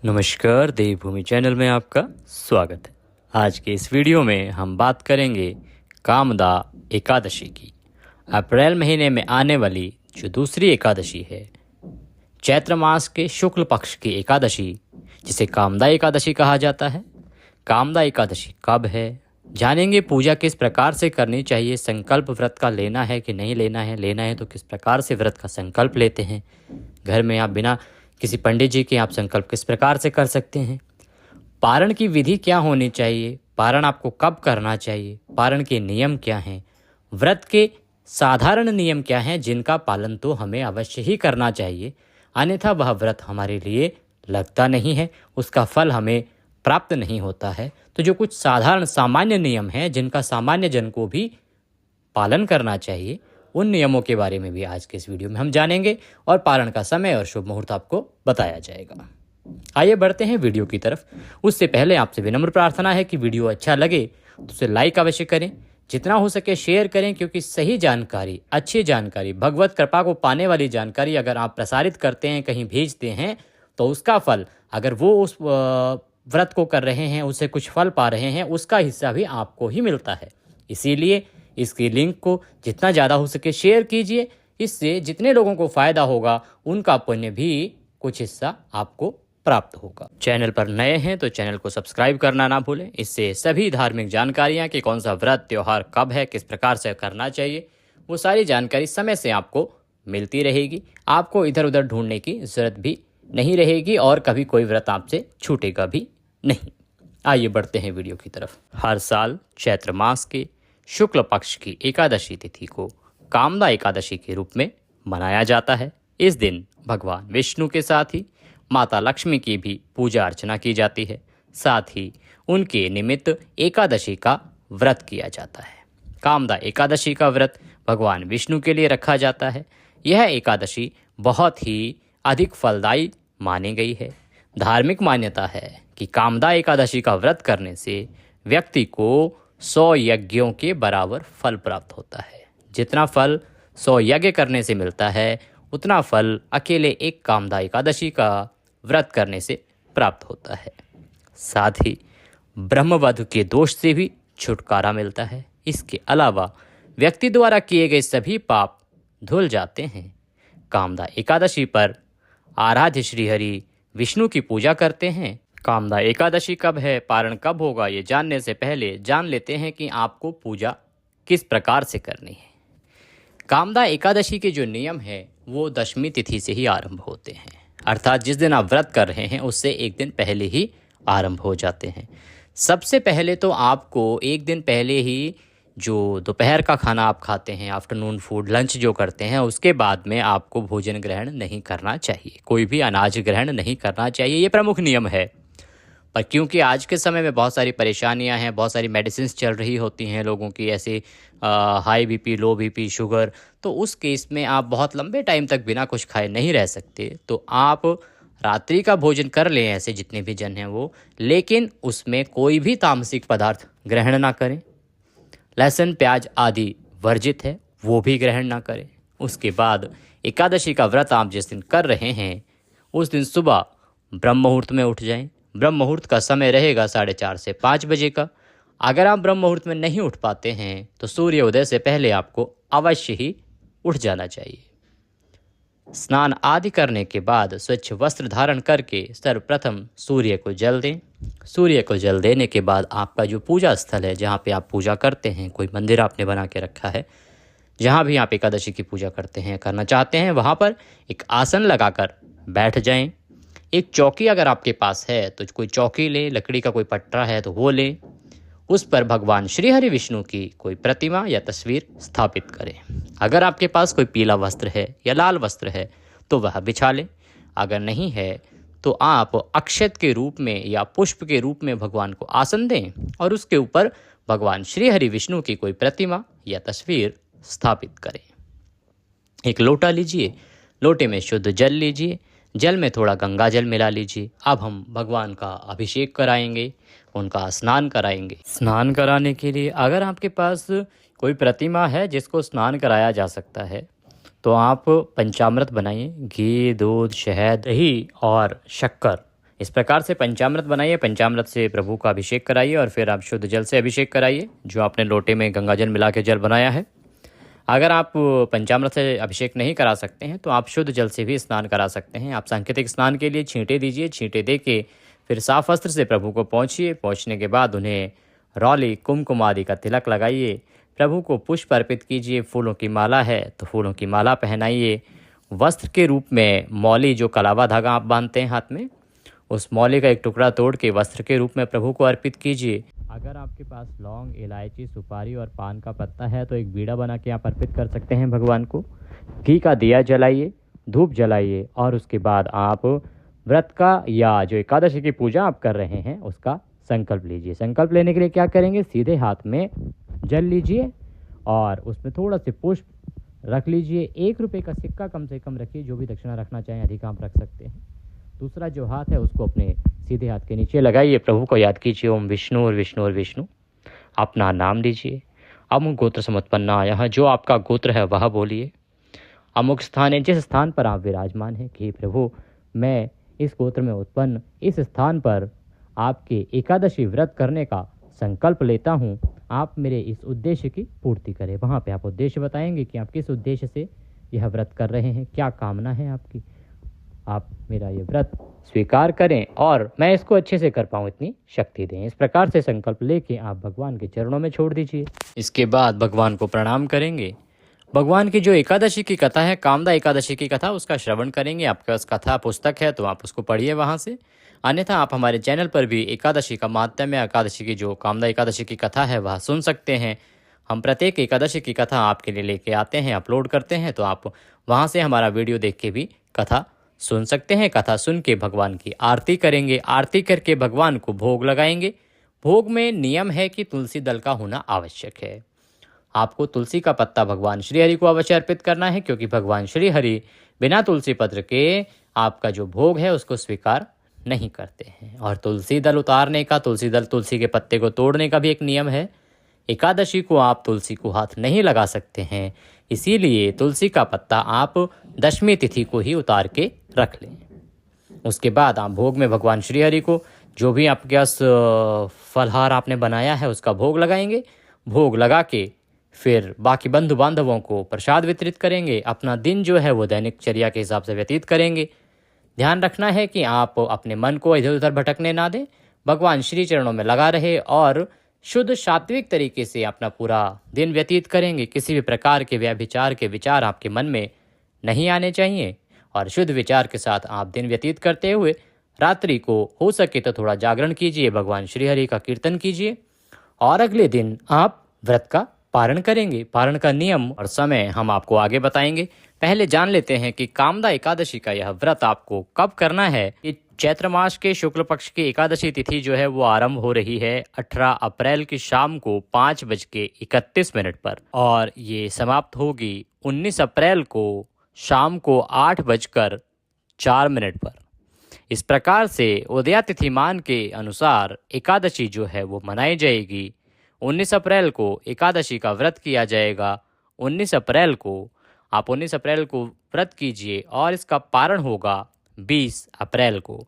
नमस्कार, देवभूमि चैनल में आपका स्वागत है। आज के इस वीडियो में हम बात करेंगे कामदा एकादशी की। अप्रैल महीने में आने वाली जो दूसरी एकादशी है, चैत्र मास के शुक्ल पक्ष की एकादशी, जिसे कामदा एकादशी कहा जाता है। कामदा एकादशी कब है, जानेंगे। पूजा किस प्रकार से करनी चाहिए, संकल्प व्रत का लेना है कि नहीं लेना है तो किस प्रकार से व्रत का संकल्प लेते हैं। घर में आप बिना किसी पंडित जी के आप संकल्प किस प्रकार से कर सकते हैं। पारण की विधि क्या होनी चाहिए, पारण आपको कब करना चाहिए, पारण के नियम क्या हैं, व्रत के साधारण नियम क्या हैं जिनका पालन तो हमें अवश्य ही करना चाहिए, अन्यथा वह व्रत हमारे लिए लगता नहीं है, उसका फल हमें प्राप्त नहीं होता है। तो जो कुछ साधारण सामान्य नियम हैं जिनका सामान्य जन को भी पालन करना चाहिए, उन नियमों के बारे में भी आज के इस वीडियो में हम जानेंगे और पारण का समय और शुभ मुहूर्त आपको बताया जाएगा। आइए बढ़ते हैं वीडियो की तरफ। उससे पहले आपसे विनम्र प्रार्थना है कि वीडियो अच्छा लगे तो उसे लाइक अवश्य करें, जितना हो सके शेयर करें, क्योंकि सही जानकारी, अच्छी जानकारी, भगवत कृपा को पाने वाली जानकारी अगर आप प्रसारित करते हैं, कहीं भेजते हैं, तो उसका फल, अगर वो उस व्रत को कर रहे हैं, उससे कुछ फल पा रहे हैं, उसका हिस्सा भी आपको ही मिलता है। इसीलिए इसकी लिंक को जितना ज़्यादा हो सके शेयर कीजिए। इससे जितने लोगों को फ़ायदा होगा उनका पुण्य भी कुछ हिस्सा आपको प्राप्त होगा। चैनल पर नए हैं तो चैनल को सब्सक्राइब करना ना भूलें। इससे सभी धार्मिक जानकारियाँ कि कौन सा व्रत त्यौहार कब है, किस प्रकार से करना चाहिए, वो सारी जानकारी समय से आपको मिलती रहेगी। आपको इधर उधर ढूंढने की ज़रूरत भी नहीं रहेगी और कभी कोई व्रत आपसे छूटेगा भी नहीं। आइए बढ़ते हैं वीडियो की तरफ। हर साल चैत्र मास के शुक्ल पक्ष की एकादशी तिथि को कामदा एकादशी के रूप में मनाया जाता है। इस दिन भगवान विष्णु के साथ ही माता लक्ष्मी की भी पूजा अर्चना की जाती है। साथ ही उनके निमित्त एकादशी का व्रत किया जाता है। कामदा एकादशी का व्रत भगवान विष्णु के लिए रखा जाता है। यह एकादशी बहुत ही अधिक फलदायी मानी गई है। धार्मिक मान्यता है कि कामदा एकादशी का व्रत करने से व्यक्ति को 100 यज्ञों के बराबर फल प्राप्त होता है। जितना फल 100 यज्ञ करने से मिलता है, उतना फल अकेले एक कामदा एकादशी का व्रत करने से प्राप्त होता है। साथ ही ब्रह्मवध के दोष से भी छुटकारा मिलता है। इसके अलावा व्यक्ति द्वारा किए गए सभी पाप धुल जाते हैं। कामदा एकादशी पर आराध्य श्रीहरि विष्णु की पूजा करते हैं। कामदा एकादशी कब है, पारण कब होगा, ये जानने से पहले जान लेते हैं कि आपको पूजा किस प्रकार से करनी है। कामदा एकादशी के जो नियम है वो दशमी तिथि से ही आरंभ होते हैं, अर्थात जिस दिन आप व्रत कर रहे हैं उससे एक दिन पहले ही आरंभ हो जाते हैं। सबसे पहले तो आपको एक दिन पहले ही जो दोपहर का खाना आप खाते हैं, आफ्टरनून फूड, लंच जो करते हैं, उसके बाद में आपको भोजन ग्रहण नहीं करना चाहिए, कोई भी अनाज ग्रहण नहीं करना चाहिए। ये प्रमुख नियम है। पर क्योंकि आज के समय में बहुत सारी परेशानियां हैं, बहुत सारी मेडिसिन्स चल रही होती हैं लोगों की, ऐसे हाई बीपी, लो बीपी, शुगर, तो उस केस में आप बहुत लंबे टाइम तक बिना कुछ खाए नहीं रह सकते। तो आप रात्रि का भोजन कर लें, ऐसे जितने भी जन हैं वो, लेकिन उसमें कोई भी तामसिक पदार्थ ग्रहण ना करें। लहसुन, प्याज आदि वर्जित है, वो भी ग्रहण ना करें। उसके बाद एकादशी का व्रत आप जिस दिन कर रहे हैं उस दिन सुबह ब्रह्म मुहूर्त में उठ जाएं। ब्रह्म मुहूर्त का समय रहेगा 4:30 से 5 बजे का। अगर आप ब्रह्म मुहूर्त में नहीं उठ पाते हैं तो सूर्योदय से पहले आपको अवश्य ही उठ जाना चाहिए। स्नान आदि करने के बाद स्वच्छ वस्त्र धारण करके सर्वप्रथम सूर्य को जल दें। सूर्य को जल देने के बाद आपका जो पूजा स्थल है, जहाँ पे आप पूजा करते हैं, कोई मंदिर आपने बना के रखा है, जहाँ भी आप एकादशी की पूजा करते हैं, करना चाहते हैं, वहाँ पर एक आसन लगाकर बैठ जाएं। एक चौकी अगर आपके पास है तो कोई चौकी लें, लकड़ी का कोई पटरा है तो वो लें। उस पर भगवान श्री हरि विष्णु की कोई प्रतिमा या तस्वीर स्थापित करें। अगर आपके पास कोई पीला वस्त्र है या लाल वस्त्र है तो वह बिछा लें। अगर नहीं है तो आप अक्षत के रूप में या पुष्प के रूप में भगवान को आसन दें और उसके ऊपर भगवान श्री हरि विष्णु की कोई प्रतिमा या तस्वीर स्थापित करें। एक लोटा लीजिए, लोटे में शुद्ध जल लीजिए, जल में थोड़ा गंगा जल मिला लीजिए। अब हम भगवान का अभिषेक कराएंगे, उनका स्नान कराएंगे। स्नान कराने के लिए अगर आपके पास कोई प्रतिमा है जिसको स्नान कराया जा सकता है तो आप पंचामृत बनाइए। घी, दूध, शहद, दही और शक्कर इस प्रकार से पंचामृत बनाइए, पंचामृत से प्रभु का अभिषेक कराइए और फिर आप शुद्ध जल से अभिषेक कराइए, जो आपने लोटे में गंगा जल मिला के जल बनाया है। अगर आप पंचामृत से अभिषेक नहीं करा सकते हैं तो आप शुद्ध जल से भी स्नान करा सकते हैं। आप सांकेतिक स्नान के लिए छींटे दीजिए, छींटे दे के फिर साफ वस्त्र से प्रभु को पहुँचिए। पहुँचने के बाद उन्हें रौली कुमकुम आदि का तिलक लगाइए, प्रभु को पुष्प अर्पित कीजिए। फूलों की माला है तो फूलों की माला पहनाइए। वस्त्र के रूप में मौली, जो कलावा धागा आप बांधते हैं हाथ में, उस मौली का एक टुकड़ा तोड़ के वस्त्र के रूप में प्रभु को अर्पित कीजिए। अगर आपके पास लौंग, इलायची, सुपारी और पान का पत्ता है तो एक बीड़ा बना के आप अर्पित कर सकते हैं भगवान को। घी का दिया जलाइए, धूप जलाइए और उसके बाद आप व्रत का या जो एकादशी की पूजा आप कर रहे हैं उसका संकल्प लीजिए। संकल्प लेने के लिए क्या करेंगे, सीधे हाथ में जल लीजिए और उसमें थोड़ा से पुष्प रख लीजिए। 1 रुपये का सिक्का कम से कम रखिए, जो भी दक्षिणा रखना चाहें अधिक आप रख सकते हैं। दूसरा जो हाथ है उसको अपने सीधे हाथ के नीचे लगाइए, प्रभु को याद कीजिए, ओम विष्णु और विष्णु और विष्णु। अपना नाम लीजिए। अमुक गोत्र समुत्पन्ना, यहाँ जो आपका गोत्र है वह बोलिए। अमुक स्थान है, जिस स्थान पर आप विराजमान हैं, कि प्रभु मैं इस गोत्र में उत्पन्न इस स्थान पर आपके एकादशी व्रत करने का संकल्प लेता हूँ, आप मेरे इस उद्देश्य की पूर्ति करें। वहाँ पे आप उद्देश्य बताएंगे कि आप किस उद्देश्य से यह व्रत कर रहे हैं, क्या कामना है आपकी। आप मेरा ये व्रत स्वीकार करें और मैं इसको अच्छे से कर पाऊँ, इतनी शक्ति दें। इस प्रकार से संकल्प लेके आप भगवान के चरणों में छोड़ दीजिए। इसके बाद भगवान को प्रणाम करेंगे। भगवान की जो एकादशी की कथा है, कामदा एकादशी की कथा, उसका श्रवण करेंगे। आपके पास कथा पुस्तक है तो आप उसको पढ़िए वहाँ से। अन्यथा आप हमारे चैनल पर भी एकादशी का माहात्म्य, एकादशी की जो कामदा एकादशी की कथा है वह सुन सकते हैं। हम प्रत्येक एकादशी की कथा आपके लिए लेके आते हैं, अपलोड करते हैं, तो आप वहाँ से हमारा वीडियो देख के भी कथा सुन सकते हैं। कथा सुन के भगवान की आरती करेंगे। आरती करके भगवान को भोग लगाएंगे। भोग में नियम है कि तुलसी दल का होना आवश्यक है। आपको तुलसी का पत्ता भगवान श्री हरि को अवश्य अर्पित करना है, क्योंकि भगवान श्री हरि बिना तुलसी पत्र के आपका जो भोग है उसको स्वीकार नहीं करते हैं। और तुलसी दल उतारने का, तुलसी के पत्ते को तोड़ने का भी एक नियम है। एकादशी को आप तुलसी को हाथ नहीं लगा सकते हैं, इसीलिए तुलसी का पत्ता आप दशमी तिथि को ही उतार के रख लें। उसके बाद आप भोग में भगवान श्री हरि को जो भी आपके पास फलहार आपने बनाया है उसका भोग लगाएंगे। भोग लगा के फिर बाकी बंधु बांधवों को प्रसाद वितरित करेंगे। अपना दिन जो है वो दैनिक चर्या के हिसाब से व्यतीत करेंगे। ध्यान रखना है कि आप अपने मन को इधर उधर भटकने ना दें, भगवान श्री चरणों में लगा रहे और शुद्ध सात्विक तरीके से अपना पूरा दिन व्यतीत करेंगे। किसी भी प्रकार के व्यभिचार के विचार आपके मन में नहीं आने चाहिए और शुद्ध विचार के साथ आप दिन व्यतीत करते हुए रात्रि को हो सके तो थोड़ा जागरण कीजिए, भगवान श्री हरि का कीर्तन कीजिए और अगले दिन आप व्रत का पारण करेंगे। पारण का नियम और समय हम आपको आगे बताएंगे। पहले जान लेते हैं कि कामदा एकादशी का यह व्रत आपको कब करना है। ये चैत्र मास के शुक्ल पक्ष की एकादशी तिथि जो है वो आरंभ हो रही है 18 अप्रैल की शाम को 5:31 पर और ये समाप्त होगी 19 अप्रैल को शाम को 8:04 पर। इस प्रकार से उदयातिथिमान के अनुसार एकादशी जो है वो मनाई जाएगी। 19 अप्रैल को एकादशी का व्रत किया जाएगा। 19 अप्रैल को व्रत कीजिए और इसका पारण होगा 20 अप्रैल को।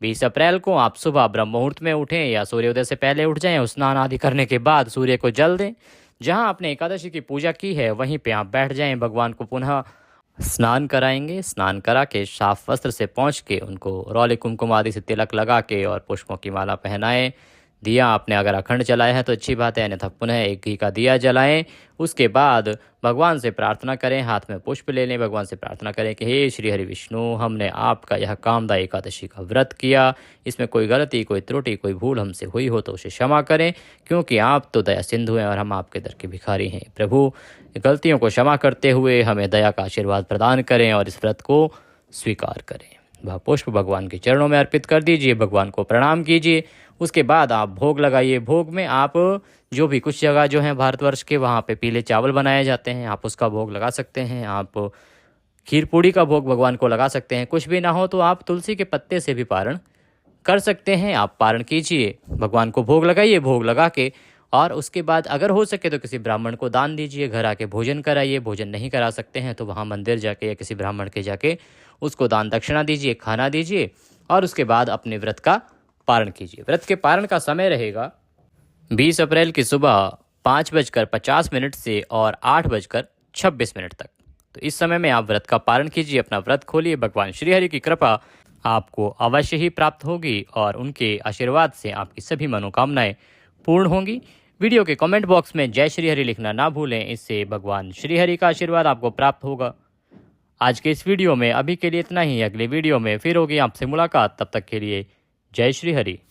20 अप्रैल को आप सुबह ब्रह्म मुहूर्त में उठें या सूर्योदय से पहले उठ जाएं। स्नान आदि करने के बाद सूर्य को जल दें। जहां आपने एकादशी की पूजा की है वहीं पे आप बैठ जाएं। भगवान को पुनः स्नान कराएंगे। स्नान करा के साफ वस्त्र से पहुँच के उनको रौली कुमकुम आदि से तिलक लगा के और पुष्पों की माला पहनाएं। दिया आपने अगर अखंड जलाया है तो अच्छी बात है, अन्यथा पुनः एक घी का दिया जलाएं। उसके बाद भगवान से प्रार्थना करें, हाथ में पुष्प ले लें, भगवान से प्रार्थना करें कि हे श्री हरि विष्णु, हमने आपका यह कामदा एकादशी का व्रत किया, इसमें कोई गलती, कोई त्रुटि, कोई भूल हमसे हुई हो तो उसे क्षमा करें, क्योंकि आप तो दया सिंधु हैं और हम आपके दर के भिखारी हैं। प्रभु, गलतियों को क्षमा करते हुए हमें दया का आशीर्वाद प्रदान करें और इस व्रत को स्वीकार करें। वह पुष्प भगवान के चरणों में अर्पित कर दीजिए, भगवान को प्रणाम कीजिए। उसके बाद आप भोग लगाइए। भोग में आप जो भी कुछ जगह जो है भारतवर्ष के वहाँ पे पीले चावल बनाए जाते हैं, आप उसका भोग लगा सकते हैं। आप खीर पूड़ी का भोग भगवान को लगा सकते हैं। कुछ भी ना हो तो आप तुलसी के पत्ते से भी पारण कर सकते हैं। आप पारण कीजिए, भगवान को भोग लगाइए। भोग लगा के और उसके बाद अगर हो सके तो किसी ब्राह्मण को दान दीजिए, घर आके भोजन कराइए। भोजन नहीं करा सकते हैं तो वहाँ मंदिर जाके या किसी ब्राह्मण के जाके उसको दान दक्षिणा दीजिए, खाना दीजिए और उसके बाद अपने व्रत का पारण कीजिए। व्रत के पारण का समय रहेगा 20 अप्रैल की सुबह 5:50 से और 8:26 तक। तो इस समय में आप व्रत का पारण कीजिए, अपना व्रत खोलिए। भगवान श्रीहरि की कृपा आपको अवश्य ही प्राप्त होगी और उनके आशीर्वाद से आपकी सभी मनोकामनाएं पूर्ण होंगी। वीडियो के कमेंट बॉक्स में जय श्रीहरि लिखना ना भूलें, इससे भगवान श्रीहरि का आशीर्वाद आपको प्राप्त होगा। आज के इस वीडियो में अभी के लिए इतना ही। अगले वीडियो में फिर होगी आपसे मुलाकात, तब तक के लिए जय श्रीहरि।